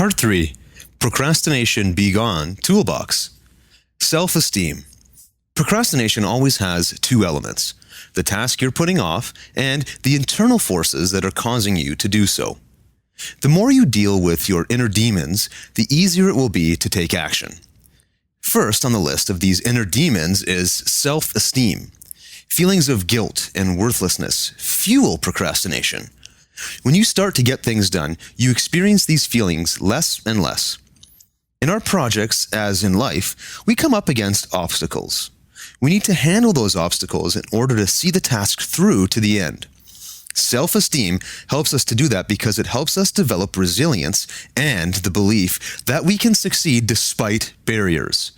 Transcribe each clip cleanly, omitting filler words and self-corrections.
Part 3. Procrastination Be Gone Toolbox. Self-esteem. Procrastination always has two elements: the task you're putting off and the internal forces that are causing you to do so. The more you deal with your inner demons, the easier it will be to take action. First on the list of these inner demons is self-esteem. Feelings of guilt and worthlessness fuel procrastination. When you start to get things done, you experience these feelings less and less. In our projects, as in life, we come up against obstacles. We need to handle those obstacles in order to see the task through to the end. Self-esteem helps us to do that because it helps us develop resilience and the belief that we can succeed despite barriers.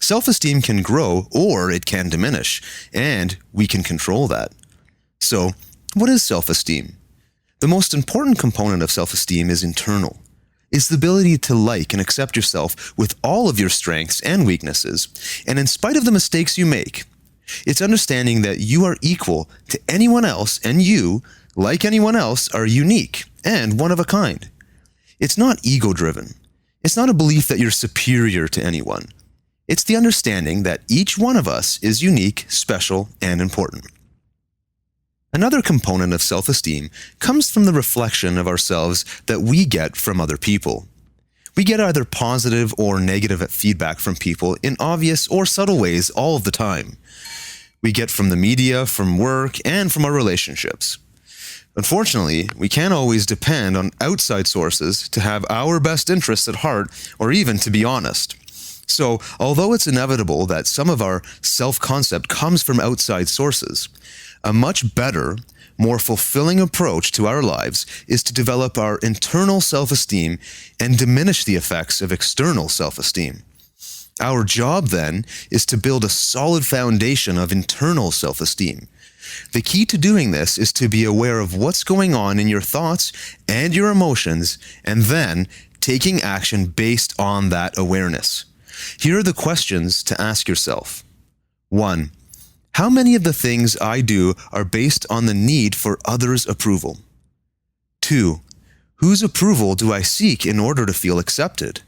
Self-esteem can grow or it can diminish, and we can control that. So, what is self-esteem? The most important component of self-esteem is internal. It's the ability to like and accept yourself with all of your strengths and weaknesses, and in spite of the mistakes you make. It's understanding that you are equal to anyone else, and you, like anyone else, are unique and one of a kind. It's not ego-driven. It's not a belief that you're superior to anyone. It's the understanding that each one of us is unique, special, and important. Another component of self-esteem comes from the reflection of ourselves that we get from other people. We get either positive or negative feedback from people in obvious or subtle ways all of the time. We get from the media, from work, and from our relationships. Unfortunately, we can't always depend on outside sources to have our best interests at heart or even to be honest. So, although it's inevitable that some of our self-concept comes from outside sources, a much better, more fulfilling approach to our lives is to develop our internal self-esteem and diminish the effects of external self-esteem. Our job, then, is to build a solid foundation of internal self-esteem. The key to doing this is to be aware of what's going on in your thoughts and your emotions, and then taking action based on that awareness. Here are the questions to ask yourself. 1. How many of the things I do are based on the need for others' approval? 2. Whose approval do I seek in order to feel accepted?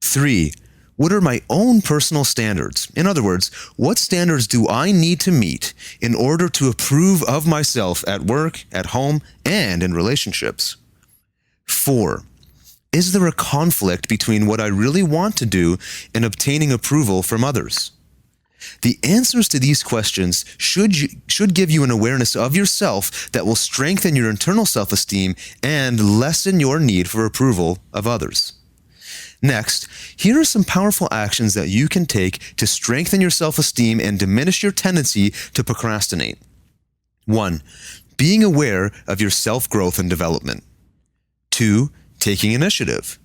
3. What are my own personal standards? In other words, what standards do I need to meet in order to approve of myself at work, at home, and in relationships? 4. Is there a conflict between what I really want to do and obtaining approval from others? The answers to these questions should give you an awareness of yourself that will strengthen your internal self-esteem and lessen your need for approval of others. Next, here are some powerful actions that you can take to strengthen your self-esteem and diminish your tendency to procrastinate. 1. Being aware of your self-growth and development. 2. Taking initiative.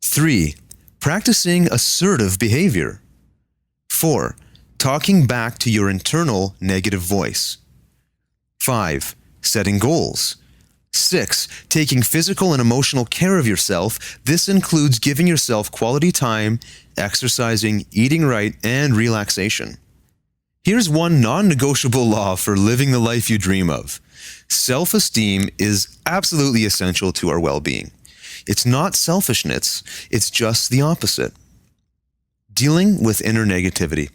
3. Practicing assertive behavior. 4. Talking back to your internal negative voice. 5. Setting goals. 6. Taking physical and emotional care of yourself. This includes giving yourself quality time, exercising, eating right, and relaxation. Here's one non-negotiable law for living the life you dream of. Self-esteem is absolutely essential to our well-being. It's not selfishness, it's just the opposite. Dealing with inner negativity.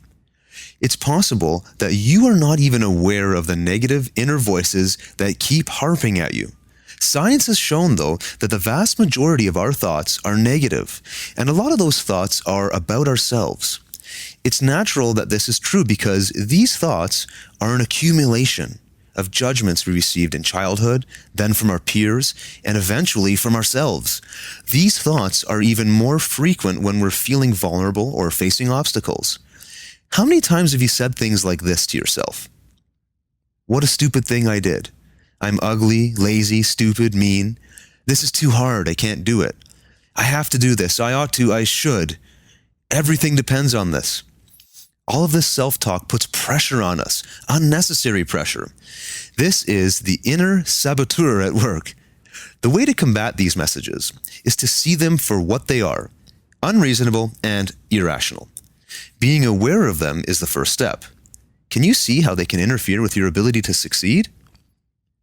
It's possible that you are not even aware of the negative inner voices that keep harping at you. Science has shown, though, that the vast majority of our thoughts are negative, and a lot of those thoughts are about ourselves. It's natural that this is true because these thoughts are an accumulation of judgments we received in childhood, then from our peers, and eventually from ourselves. These thoughts are even more frequent when we're feeling vulnerable or facing obstacles. How many times have you said things like this to yourself? What a stupid thing I did. I'm ugly, lazy, stupid, mean. This is too hard. I can't do it. I have to do this. I ought to. I should. Everything depends on this. All of this self-talk puts pressure on us, unnecessary pressure. This is the inner saboteur at work. The way to combat these messages is to see them for what they are, unreasonable and irrational. Being aware of them is the first step. Can you see how they can interfere with your ability to succeed?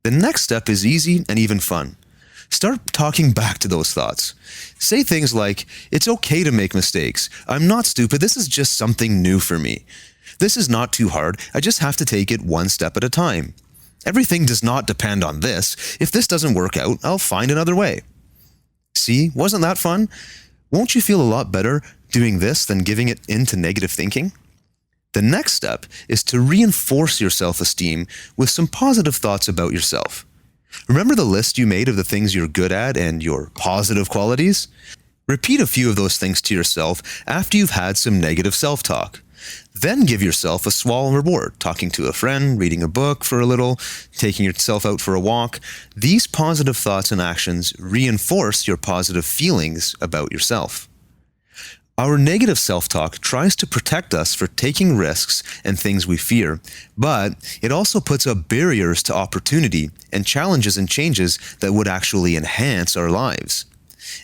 The next step is easy and even fun. Start talking back to those thoughts. Say things like, "It's okay to make mistakes. I'm not stupid. This is just something new for me. This is not too hard. I just have to take it one step at a time. Everything does not depend on this. If this doesn't work out, I'll find another way." See, wasn't that fun? Won't you feel a lot better doing this than giving it into negative thinking? The next step is to reinforce your self-esteem with some positive thoughts about yourself. Remember the list you made of the things you're good at and your positive qualities? Repeat a few of those things to yourself after you've had some negative self-talk. Then give yourself a small reward, talking to a friend, reading a book for a little, taking yourself out for a walk. These positive thoughts and actions reinforce your positive feelings about yourself. Our negative self-talk tries to protect us for taking risks and things we fear, but it also puts up barriers to opportunity and challenges and changes that would actually enhance our lives.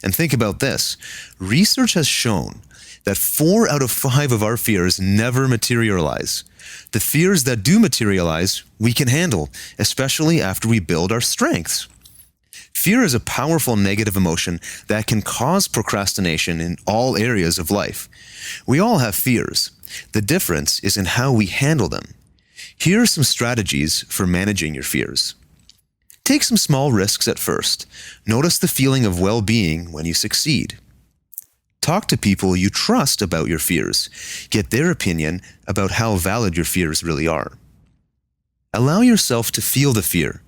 And think about this. Research has shown that 4 out of 5 of our fears never materialize. The fears that do materialize, we can handle, especially after we build our strengths. Fear is a powerful negative emotion that can cause procrastination in all areas of life. We all have fears. The difference is in how we handle them. Here are some strategies for managing your fears. Take some small risks at first. Notice the feeling of well-being when you succeed. Talk to people you trust about your fears. Get their opinion about how valid your fears really are. Allow yourself to feel the fear.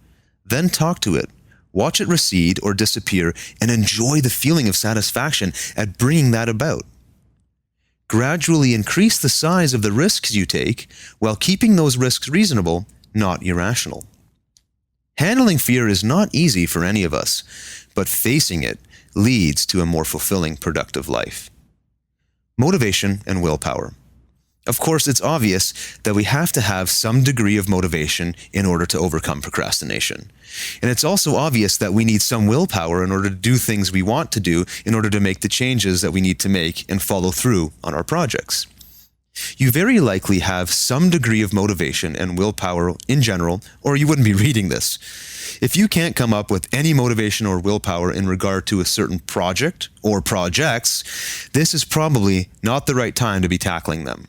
Then talk to it. Watch it recede or disappear and enjoy the feeling of satisfaction at bringing that about. Gradually increase the size of the risks you take while keeping those risks reasonable, not irrational. Handling fear is not easy for any of us, but facing it leads to a more fulfilling, productive life. Motivation and willpower. Of course, it's obvious that we have to have some degree of motivation in order to overcome procrastination. And it's also obvious that we need some willpower in order to do things we want to do, in order to make the changes that we need to make and follow through on our projects. You very likely have some degree of motivation and willpower in general, or you wouldn't be reading this. If you can't come up with any motivation or willpower in regard to a certain project or projects, this is probably not the right time to be tackling them.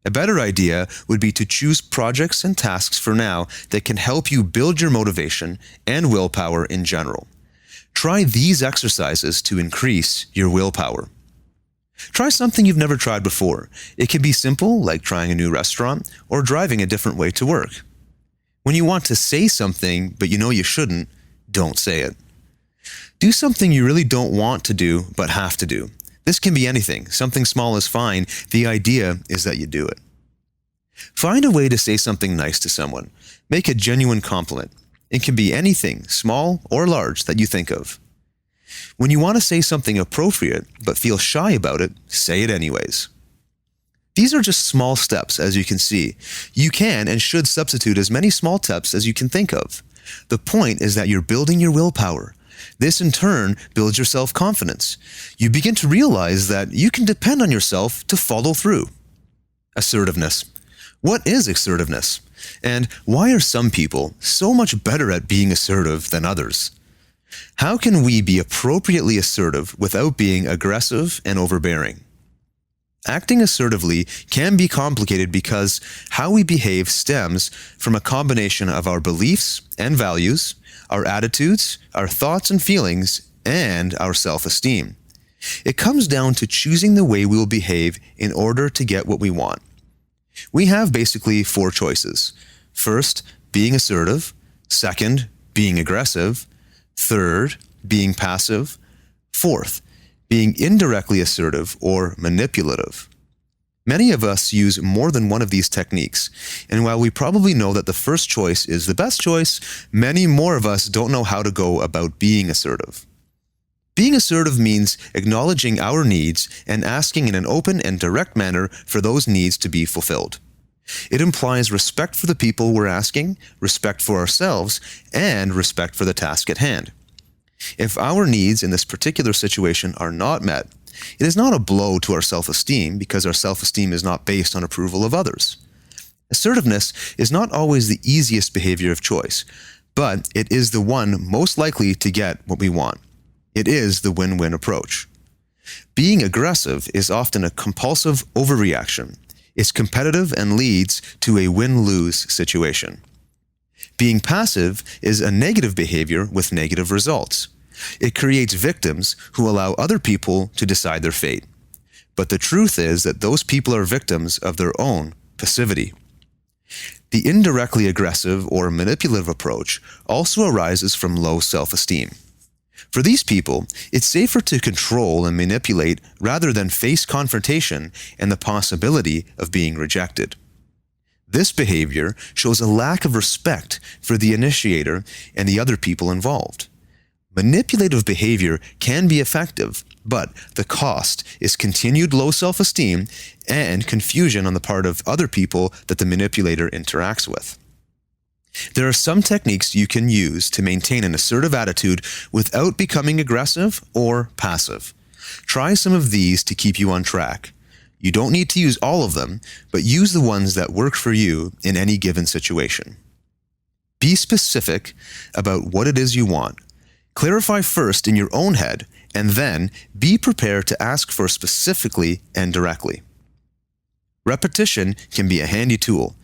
A better idea would be to choose projects and tasks for now that can help you build your motivation and willpower in general. Try these exercises to increase your willpower. Try something you've never tried before. It can be simple, like trying a new restaurant or driving a different way to work. When you want to say something, but you know you shouldn't, don't say it. Do something you really don't want to do, but have to do. This can be anything. Something small is fine. The idea is that you do it. Find a way to say something nice to someone. Make a genuine compliment. It can be anything, small or large, that you think of. When you want to say something appropriate but feel shy about it, say it anyways. These are just small steps, as you can see. You can and should substitute as many small steps as you can think of. The point is that you're building your willpower. This in turn builds your self-confidence. You begin to realize that you can depend on yourself to follow through. Assertiveness. What is assertiveness? And why are some people so much better at being assertive than others? How can we be appropriately assertive without being aggressive and overbearing? Acting assertively can be complicated because how we behave stems from a combination of our beliefs and values, our attitudes, our thoughts and feelings, and our self-esteem. It comes down to choosing the way we will behave in order to get what we want. We have basically 4 choices. First, being assertive. Second, being aggressive. Third, being passive. Fourth, being indirectly assertive or manipulative. Many of us use more than one of these techniques, and while we probably know that the first choice is the best choice, many more of us don't know how to go about being assertive. Being assertive means acknowledging our needs and asking in an open and direct manner for those needs to be fulfilled. It implies respect for the people we're asking, respect for ourselves, and respect for the task at hand. If our needs in this particular situation are not met, it is not a blow to our self-esteem because our self-esteem is not based on approval of others. Assertiveness is not always the easiest behavior of choice, but it is the one most likely to get what we want. It is the win-win approach. Being aggressive is often a compulsive overreaction. It's competitive and leads to a win-lose situation. Being passive is a negative behavior with negative results. It creates victims who allow other people to decide their fate. But the truth is that those people are victims of their own passivity. The indirectly aggressive or manipulative approach also arises from low self-esteem. For these people, it's safer to control and manipulate rather than face confrontation and the possibility of being rejected. This behavior shows a lack of respect for the initiator and the other people involved. Manipulative behavior can be effective, but the cost is continued low self-esteem and confusion on the part of other people that the manipulator interacts with. There are some techniques you can use to maintain an assertive attitude without becoming aggressive or passive. Try some of these to keep you on track. You don't need to use all of them, but use the ones that work for you in any given situation. Be specific about what it is you want. Clarify first in your own head, and then be prepared to ask for specifically and directly. Repetition can be a handy tool.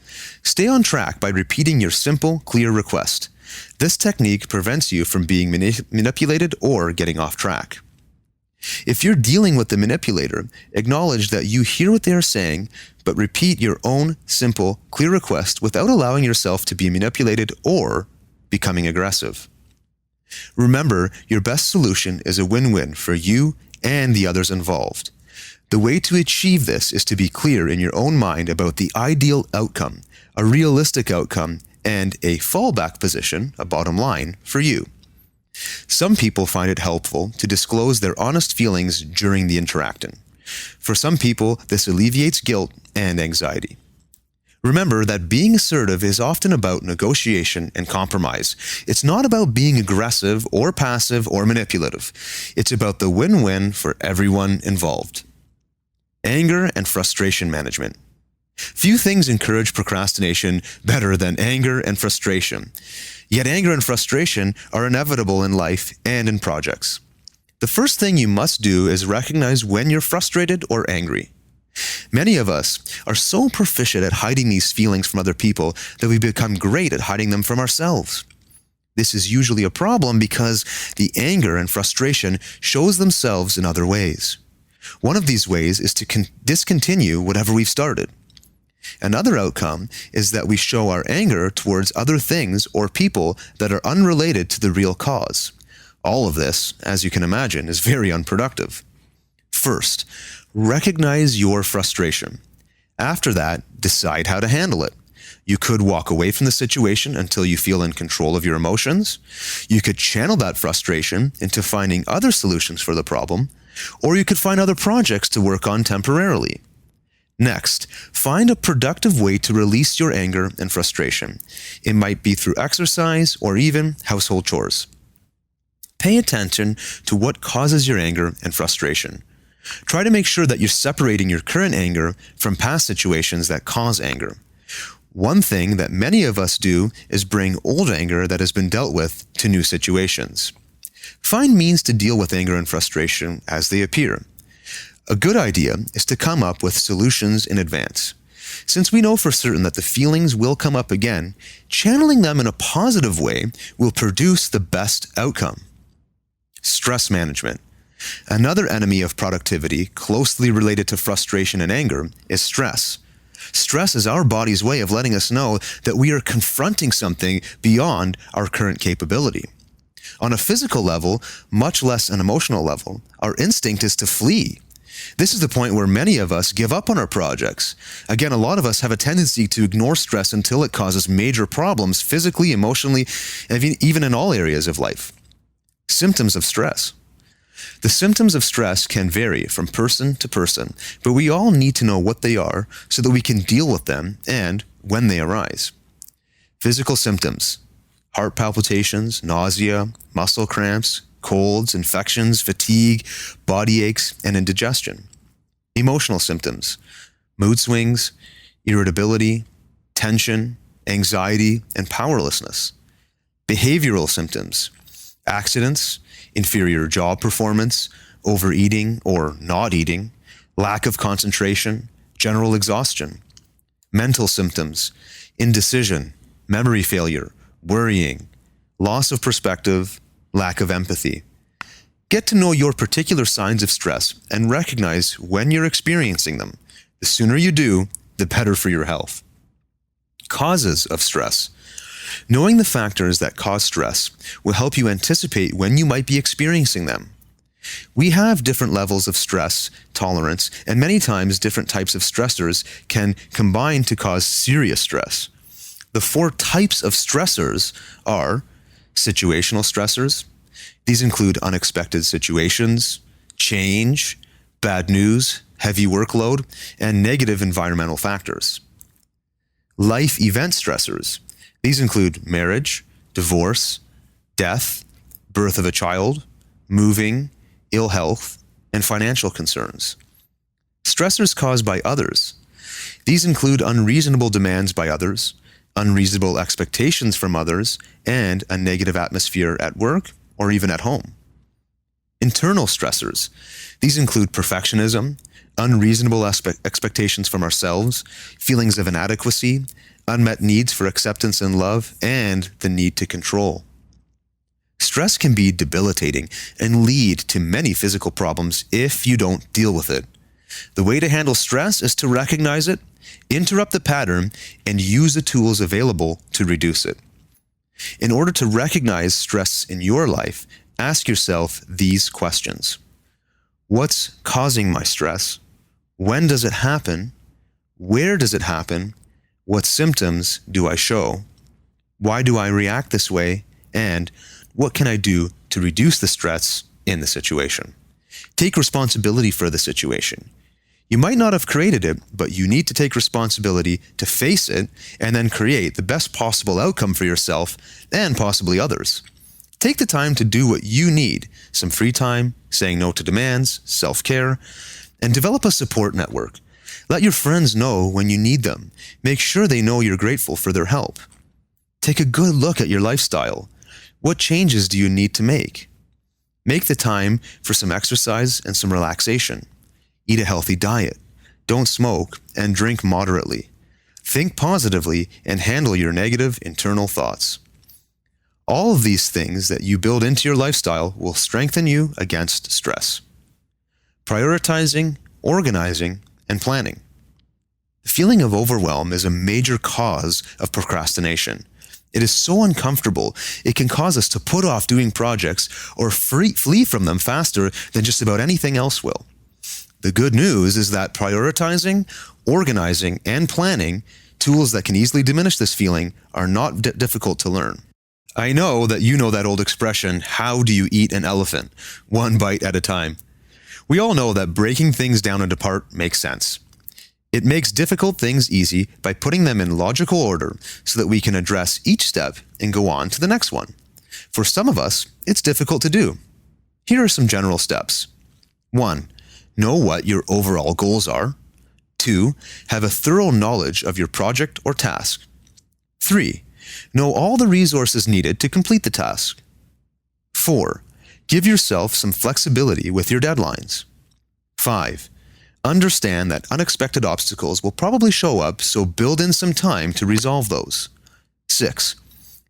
Stay on track by repeating your simple, clear request. This technique prevents you from being manipulated or getting off track. If you're dealing with the manipulator, acknowledge that you hear what they are saying, but repeat your own simple, clear request without allowing yourself to be manipulated or becoming aggressive. Remember, your best solution is a win-win for you and the others involved. The way to achieve this is to be clear in your own mind about the ideal outcome, a realistic outcome, and a fallback position, a bottom line, for you. Some people find it helpful to disclose their honest feelings during the interaction. For some people, this alleviates guilt and anxiety. Remember that being assertive is often about negotiation and compromise. It's not about being aggressive or passive or manipulative. It's about the win-win for everyone involved. Anger and frustration management. Few things encourage procrastination better than anger and frustration. Yet anger and frustration are inevitable in life and in projects. The first thing you must do is recognize when you're frustrated or angry. Many of us are so proficient at hiding these feelings from other people that we become great at hiding them from ourselves. This is usually a problem because the anger and frustration shows themselves in other ways. One of these ways is to discontinue whatever we've started. Another outcome is that we show our anger towards other things or people that are unrelated to the real cause. All of this, as you can imagine, is very unproductive. First, recognize your frustration. After that, decide how to handle it. You could walk away from the situation until you feel in control of your emotions. You could channel that frustration into finding other solutions for the problem, or you could find other projects to work on temporarily. Next, find a productive way to release your anger and frustration. It might be through exercise or even household chores. Pay attention to what causes your anger and frustration. Try to make sure that you're separating your current anger from past situations that cause anger. One thing that many of us do is bring old anger that has been dealt with to new situations. Find means to deal with anger and frustration as they appear. A good idea is to come up with solutions in advance. Since we know for certain that the feelings will come up again, channeling them in a positive way will produce the best outcome. Stress management. Another enemy of productivity, closely related to frustration and anger, is stress. Stress is our body's way of letting us know that we are confronting something beyond our current capability. On a physical level, much less an emotional level, our instinct is to flee. This is the point where many of us give up on our projects. Again, a lot of us have a tendency to ignore stress until it causes major problems physically, emotionally, and even in all areas of life. Symptoms of stress. The symptoms of stress can vary from person to person, but we all need to know what they are so that we can deal with them and when they arise. Physical symptoms: heart palpitations, nausea, muscle cramps, colds, infections, fatigue, body aches, and indigestion. Emotional symptoms: mood swings, irritability, tension, anxiety, and powerlessness. Behavioral symptoms: accidents, inferior job performance, overeating or not eating, lack of concentration, general exhaustion. Mental symptoms: indecision, memory failure, worrying, loss of perspective, lack of empathy. Get to know your particular signs of stress and recognize when you're experiencing them. The sooner you do, the better for your health. Causes of stress: knowing the factors that cause stress will help you anticipate when you might be experiencing them. We have different levels of stress tolerance, and many times different types of stressors can combine to cause serious stress. The 4 types of stressors are situational stressors. These include unexpected situations, change, bad news, heavy workload, and negative environmental factors. Life event stressors. These include marriage, divorce, death, birth of a child, moving, ill health, and financial concerns. Stressors caused by others. These include unreasonable demands by others, unreasonable expectations from others, and a negative atmosphere at work or even at home. Internal stressors. These include perfectionism, unreasonable expectations from ourselves, feelings of inadequacy, unmet needs for acceptance and love, and the need to control. Stress can be debilitating and lead to many physical problems if you don't deal with it. The way to handle stress is to recognize it, interrupt the pattern, and use the tools available to reduce it. In order to recognize stress in your life, ask yourself these questions. What's causing my stress? When does it happen? Where does it happen? What symptoms do I show? Why do I react this way? And what can I do to reduce the stress in the situation? Take responsibility for the situation. You might not have created it, but you need to take responsibility to face it and then create the best possible outcome for yourself and possibly others. Take the time to do what you need, some free time, saying no to demands, self-care, and develop a support network. Let your friends know when you need them. Make sure they know you're grateful for their help. Take a good look at your lifestyle. What changes do you need to make? Make the time for some exercise and some relaxation. Eat a healthy diet. Don't smoke and drink moderately. Think positively and handle your negative internal thoughts. All of these things that you build into your lifestyle will strengthen you against stress. Prioritizing, organizing, and planning. The feeling of overwhelm is a major cause of procrastination. It is so uncomfortable, it can cause us to put off doing projects or flee from them faster than just about anything else will. The good news is that prioritizing, organizing, and planning, tools that can easily diminish this feeling, are not difficult to learn. I know that you know that old expression, how do you eat an elephant? One bite at a time. We all know that breaking things down into parts makes sense. It makes difficult things easy by putting them in logical order so that we can address each step and go on to the next one. For some of us, it's difficult to do. Here are some general steps. 1. Know what your overall goals are. 2. Have a thorough knowledge of your project or task. 3. Know all the resources needed to complete the task. 4. Give yourself some flexibility with your deadlines. 5. Understand that unexpected obstacles will probably show up, so build in some time to resolve those. 6.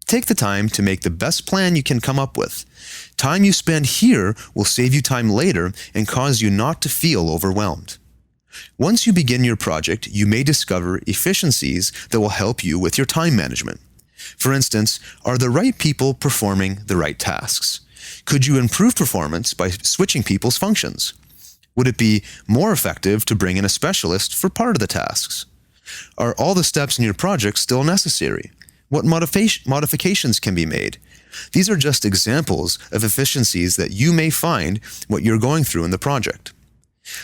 Take the time to make the best plan you can come up with. Time you spend here will save you time later and cause you not to feel overwhelmed. Once you begin your project, you may discover efficiencies that will help you with your time management. For instance, are the right people performing the right tasks? Could you improve performance by switching people's functions? Would it be more effective to bring in a specialist for part of the tasks? Are all the steps in your project still necessary? What modifications can be made? These are just examples of efficiencies that you may find what you're going through in the project.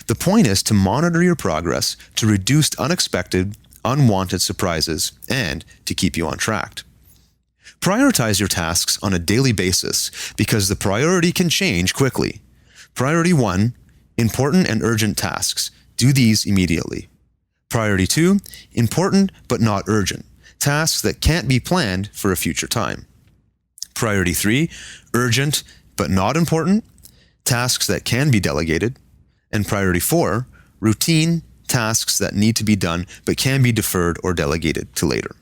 The point is to monitor your progress to reduce unexpected, unwanted surprises and to keep you on track. Prioritize your tasks on a daily basis because the priority can change quickly. Priority 1, important and urgent tasks. Do these immediately. Priority 2, important but not urgent. Tasks that can't be planned for a future time. Priority 3, urgent but not important, tasks that can be delegated. And priority 4, routine tasks that need to be done but can be deferred or delegated to later.